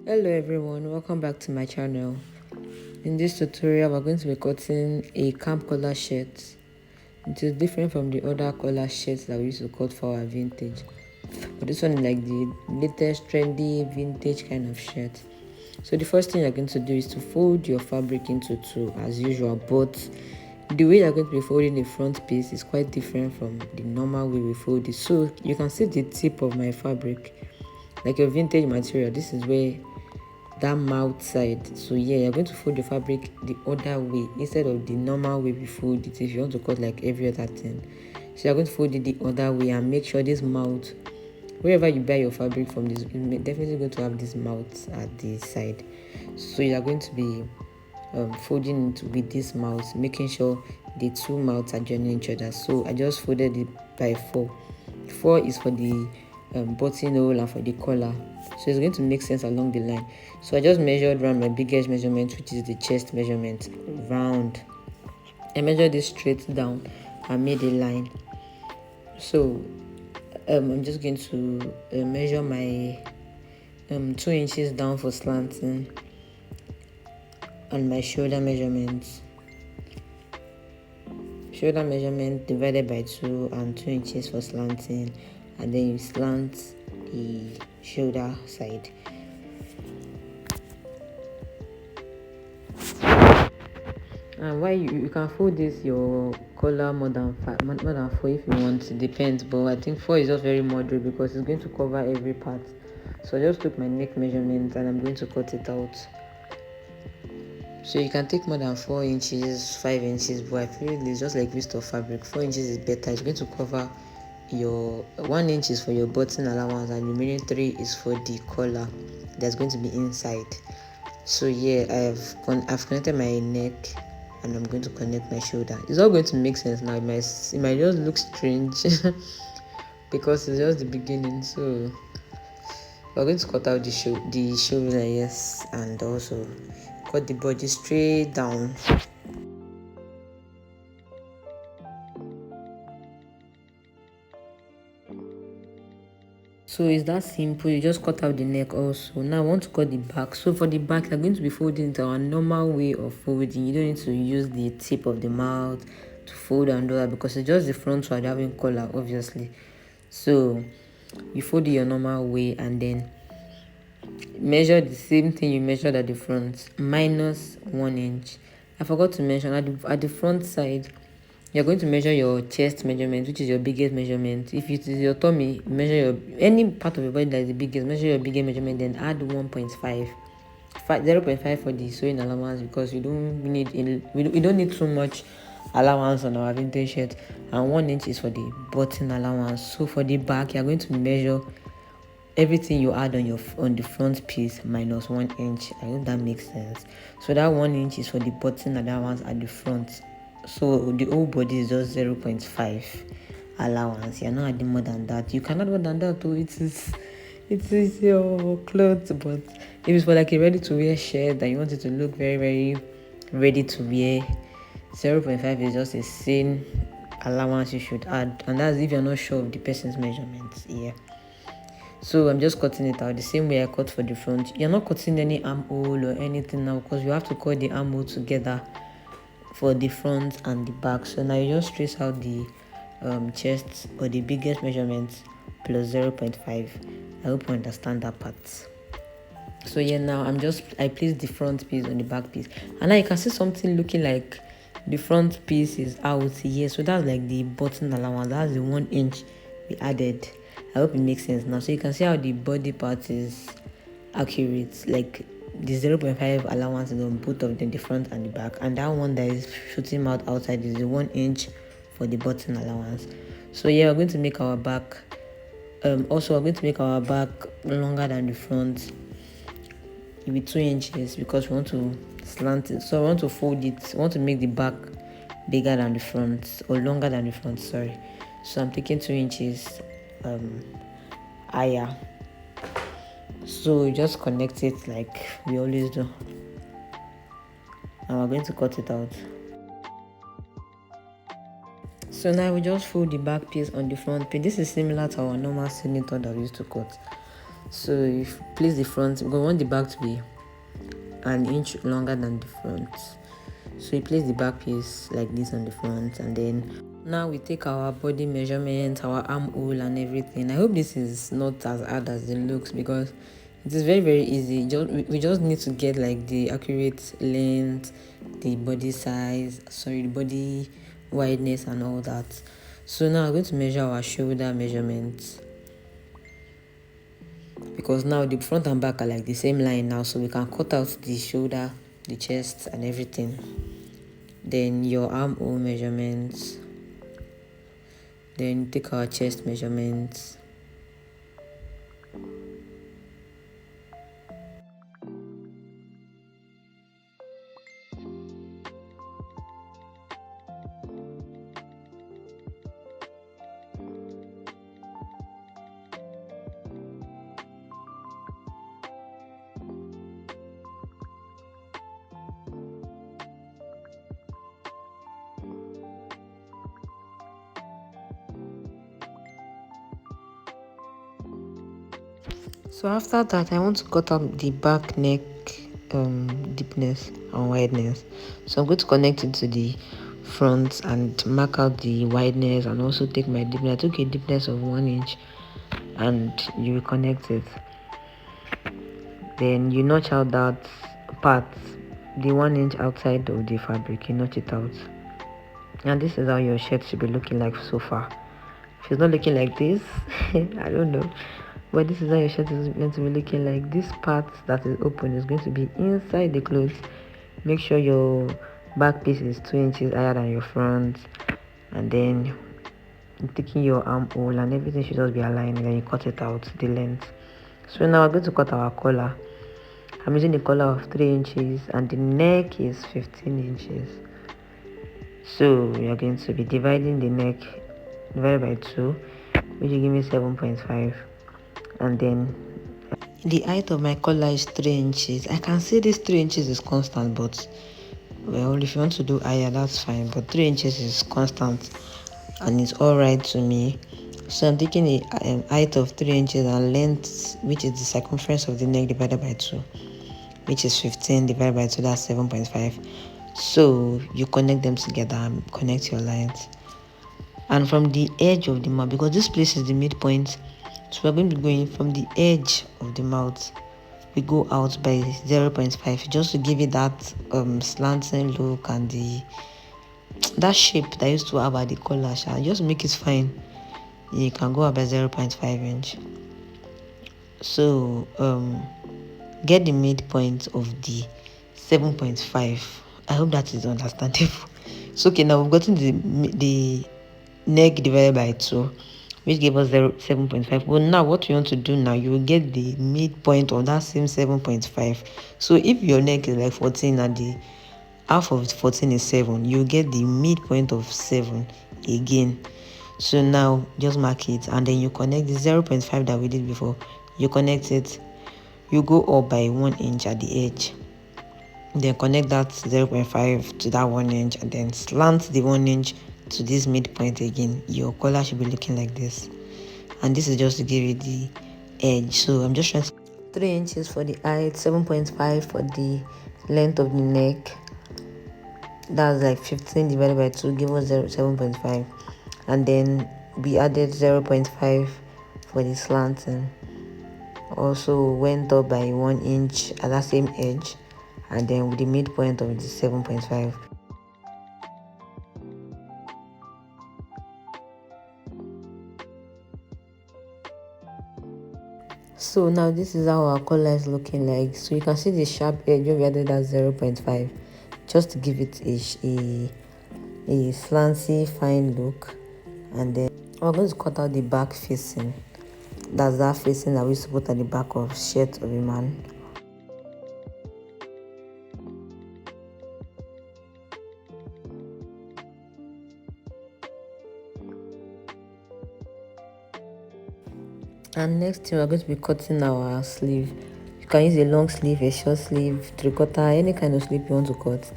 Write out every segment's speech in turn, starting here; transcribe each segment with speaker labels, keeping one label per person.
Speaker 1: Hello everyone, welcome back to my channel. In this tutorial we're going to be cutting a camp collar shirt. It is different from the other collar shirts that we used to cut for our vintage, but this one is like the latest trendy vintage kind of shirt. So the first thing you're going to do is to fold your fabric into two as usual, but the way you're going to be folding the front piece is quite different from the normal way we fold it. So you can see the tip of my fabric, like your vintage material. This is where that mouth side. So yeah, you're going to fold the fabric the other way instead of the normal way we fold it if you want to cut like every other thing. So you're going to fold it the other way and make sure this mouth, wherever you buy your fabric from, this is definitely going to have this mouth at the side. So you're going to be folding it with this mouth, making sure the two mouths are joining each other. So I just folded it by 4. 4 is for the buttonhole and for the collar, so it's going to make sense along the line. So I just measured around my biggest measurement, which is the chest measurement, round. I measured this straight down and made a line. So I'm just going to measure my 2 inches down for slanting and my shoulder measurements. Shoulder measurement divided by 2 and 2 inches for slanting, and then you slant the shoulder side. And why you can fold this your collar more than 4 if you want. It depends, but I think 4 is just very moderate because it's going to cover every part. So I just took my neck measurement and I'm going to cut it out. So you can take more than 4 inches, 5 inches, but I feel it's just like waste of fabric. 4 inches is better. It's going to cover your 1 inch is for your button allowance and the remaining 3 is for the collar that's going to be inside. So yeah, I've connected my neck and I'm going to connect my shoulder. It's all going to make sense now. It might just look strange because it's just the beginning. So we're going to cut out the shoulder, yes, and also cut the body straight down. So it's that simple. You just cut out the neck also. Now I want to cut the back. So for the back, you're going to be folding it our normal way of folding. You don't need to use the tip of the mouth to fold and do that because it's just the front one having collar, obviously. So you fold it your normal way and then measure the same thing you measured at the front minus 1 inch. I forgot to mention at the front side, you're going to measure your chest measurement, which is your biggest measurement. If it is your tummy, measure your any part of your body that is the biggest, measure your biggest measurement, then add 1.5. 0.5 for the sewing allowance because we don't need too much allowance on our vintage shirt, and 1 inch is for the button allowance. So for the back, you're going to measure everything you add on the front piece minus 1 inch. I hope that makes sense. So that 1 inch is for the button allowance at the front. So the whole body is just 0.5 allowance. You're not adding more than that. You cannot more than that too. It is your clothes, but if it's for like a ready to wear shirt that you want it to look very, very ready to wear, 0.5 is just a same allowance you should add, and that's if you're not sure of the person's measurements. Yeah. So I'm just cutting it out the same way I cut for the front. You're not cutting any armhole or anything now because you have to cut the armhole together for the front and the back. So now you just trace out the chest or the biggest measurement plus 0.5. I hope you understand that part. So yeah, now I placed the front piece on the back piece, and now you can see something looking like the front piece is out here. So that's like the button allowance. That's the 1 inch we added. I hope it makes sense now. So you can see how the body part is accurate, like the 0.5 allowance is on both of them, the front and the back, and that one that is shooting out outside is the 1 inch for the button allowance. So yeah, we're going to make our back also we're going to make our back longer than the front with 2 inches because we want to slant it. So I want to fold it. I want to make the back bigger than the front, or longer than the front, sorry. So I'm taking 2 inches higher. So you just connect it like we always do, and we're going to cut it out. So now we just fold the back piece on the front piece. This is similar to our normal senator that we used to cut. So you place the front because we want the back to be an inch longer than the front. So you place the back piece like this on the front, and then now we take our body measurement, our armhole and everything. I hope this is not as hard as it looks, because it is very very easy. We just need to get like the accurate length, the body size, the body wideness and all that. So now I'm going to measure our shoulder measurements, because now the front and back are like the same line now, so we can cut out the shoulder, the chest and everything. Then your armhole measurements, then take our chest measurements. So after that, I want to cut out the back neck deepness and wideness. So I'm going to connect it to the front and mark out the wideness, and also take my deepness. I took a deepness of 1 inch, and you connect it. Then you notch out that part, the 1 inch outside of the fabric, you notch it out. And this is how your shirt should be looking like so far. If it's not looking like this, I don't know. But this is how your shirt is going to be looking like. This part that is open is going to be inside the clothes. Make sure your back piece is 2 inches higher than your front, and then taking your armhole and everything should just be aligned, and then you cut it out the length. So now we're going to cut our collar. I'm using the collar of 3 inches and the neck is 15 inches. So we are going to be dividing the neck divided by 2, which will give me 7.5. And then the height of my collar is 3 inches. I can say this 3 inches is constant, but well, if you want to do higher, that's fine, but 3 inches is constant and it's all right to me. So I'm taking a height of 3 inches and length, which is the circumference of the neck, divided by 2, which is 15 divided by 2, that's 7.5. So you connect them together and connect your lines. And from the edge of the mouth, because this place is the midpoint, so we're going to be going from the edge of the mouth, we go out by 0.5, just to give it that slanting look and that shape that I used to have at the collar. Just make it fine. You can go up by 0.5 inch. So get the midpoint of the 7.5. I hope that is understandable. So okay, now we've gotten the neck divided by 2, which gave us 7.5. Well, now what you want to do now, you will get the midpoint of that same 7.5. So if your neck is like 14 and the half of 14 is 7, you get the midpoint of 7 again. So now just mark it, and then you connect the 0.5 that we did before. You connect it, you go up by 1 inch at the edge, then connect that 0.5 to that 1 inch, and then slant the 1 inch to this midpoint again. Your collar should be looking like this, and this is just to give it the edge. So I'm just trying to 3 inches for the height, 7.5 for the length of the neck. That's like 15 divided by 2 give us 7.5, and then we added 0.5 for the slanting. Also went up by 1 inch at that same edge, and then with the midpoint of the 7.5. So now this is how our collar is looking like. So you can see the sharp edge where we added that 0.5, just to give it a slanty fine look. And then we're going to cut out the back facing. That's that facing that we used to put at the back of shirt of a man. And next thing, we're going to be cutting our sleeve. You can use a long sleeve, a short sleeve, 3/4, any kind of sleeve you want to cut.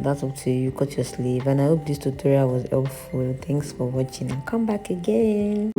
Speaker 1: That's up to you. Cut your sleeve. And I hope this tutorial was helpful. Thanks for watching, and come back again.